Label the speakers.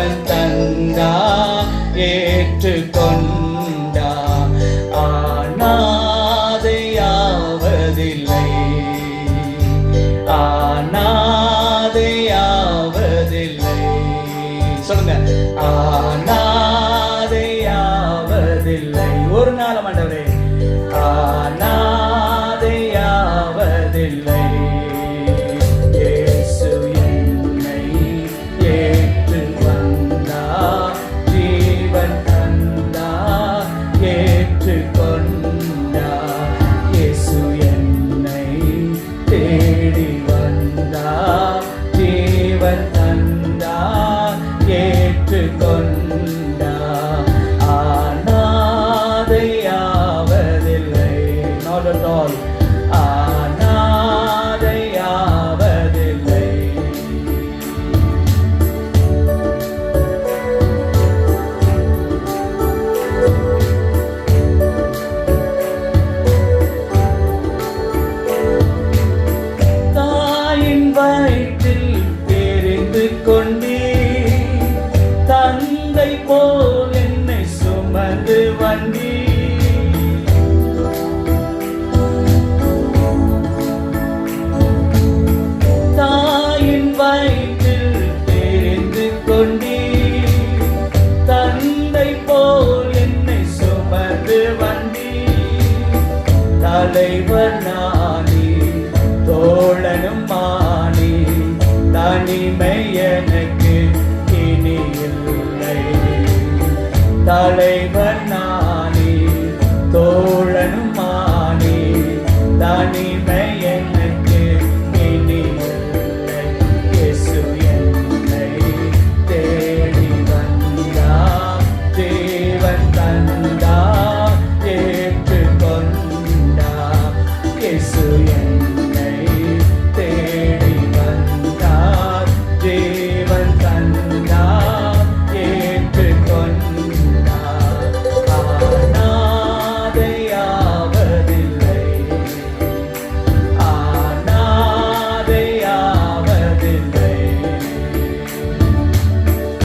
Speaker 1: ஜீவன் தந்தா ஏற்றுக்கொண்டா ஆனாதையாவதில்லை ஆனாதையாவதில்லை சொல்லுங்க ஆனாதையாவதில்லை ஒரு நாள் ஆண்டவரே ஆனாதையாவதில்லை இயேசு என்னை ஏற்று வந்தா ஜீவன் தந்தா ஏற்றுக்கொண்டா இயேசு என்னை தேடி வந்தா ஜீவன் தந்தா ஏற்றுக்கொண்டா ஆனாதையாவதில்லை not at all ஆனாதையாவதில்லை தாயின் வயிற்றில் தெரிந்து கொண்டே தந்தை போல் என்னை சுமந்து வந்தீ தாயின் வயிற்றில் தெரிந்து கொண்டீ தந்தை போல் என்னை சுமந்து வந்தீ தலைவர் நானி தோழனும் மானி தனிமை எனக்கு இனி இல்லை தலைவர் நானி தோழ